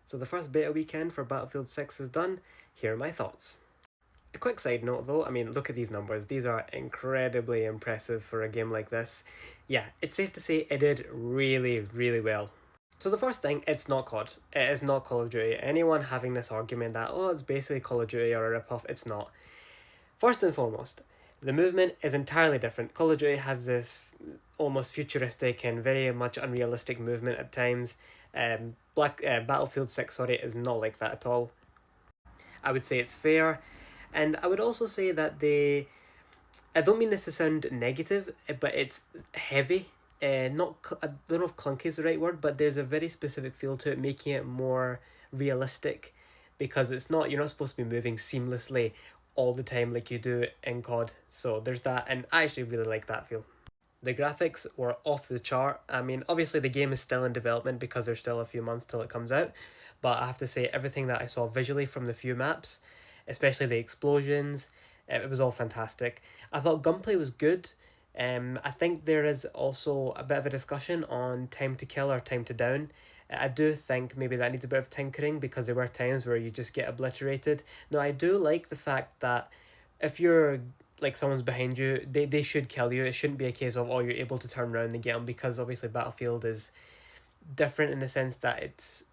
So the first beta weekend for Battlefield 6 is done. Here are my thoughts. A quick side note though, I mean, look at these numbers. These are incredibly impressive for a game like this. Yeah, it's safe to say it did really, really well. So the first thing, it's not COD. It is not Call of Duty. Anyone having this argument that, oh, it's basically Call of Duty or a ripoff, it's not. First and foremost, the movement is entirely different. Call of Duty has this almost futuristic and very much unrealistic movement at times. Battlefield 6, sorry, is not like that at all. I would say it's fair, and I would also say that I don't mean this to sound negative, but it's heavy. Not I don't know if clunky is the right word, but there's a very specific feel to it, making it more realistic, because you're not supposed to be moving seamlessly all the time like you do in COD. So there's that, and I actually really like that feel. The graphics were off the chart. I mean, obviously the game is still in development because there's still a few months till it comes out, but I have to say everything that I saw visually from the few maps, especially the explosions, it was all fantastic. I thought gunplay was good. I think there is also a bit of a discussion on time to kill or time to down. I do think maybe that needs a bit of tinkering because there were times where you just get obliterated. No, I do like the fact that if you're like someone's behind you, they should kill you. It shouldn't be a case of, oh, you're able to turn around and get them, because obviously Battlefield is different in the sense that it's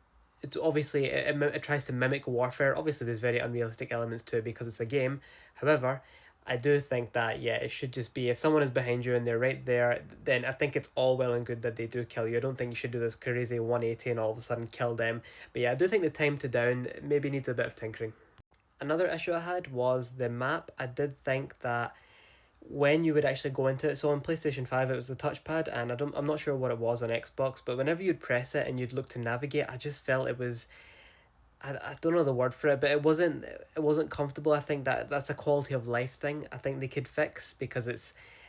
obviously it tries to mimic warfare. Obviously there's very unrealistic elements to it because it's a game. However, I do think that, yeah, it should just be, if someone is behind you and they're right there, then I think it's all well and good that they do kill you. I don't think you should do this crazy 180 and all of a sudden kill them. But yeah, I do think the time to down maybe needs a bit of tinkering. Another issue I had was the map. I did think that when you would actually go into it, so on PlayStation 5 it was the touchpad, and I'm not sure what it was on Xbox, but whenever you'd press it and you'd look to navigate, I just felt it was, I don't know the word for it, but it wasn't comfortable. I think that's a quality of life thing I think they could fix, because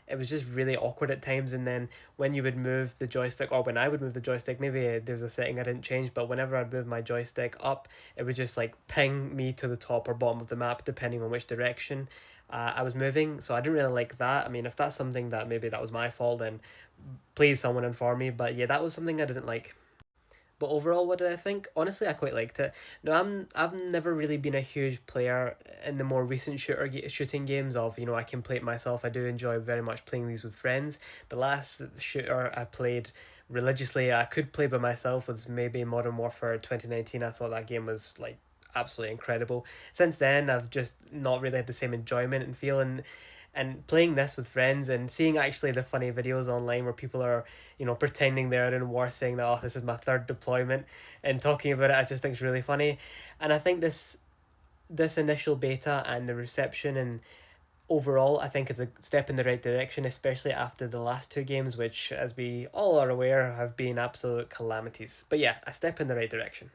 it was just really awkward at times. And then when you would move the joystick, or when I would move the joystick, maybe there's a setting I didn't change, but whenever I'd move my joystick up, it would just like ping me to the top or bottom of the map depending on which direction I was moving. So I didn't really like that. I mean, if that's something that maybe that was my fault, then please someone inform me. But yeah, that was something I didn't like. But overall, what did I think? Honestly, I quite liked it. No, I've never really been a huge player in the more recent shooting games of, I can play it myself. I do enjoy very much playing these with friends. The last shooter I played religiously, I could play by myself, was maybe Modern Warfare 2019. I thought that game was like absolutely incredible. Since then, I've just not really had the same enjoyment and feeling, and playing this with friends and seeing actually the funny videos online where people are, pretending they're in war, saying that, oh, this is my third deployment, and talking about it, I just think it's really funny. And I think this initial beta and the reception and overall, I think is a step in the right direction, especially after the last two games, which, as we all are aware, have been absolute calamities. But yeah, a step in the right direction.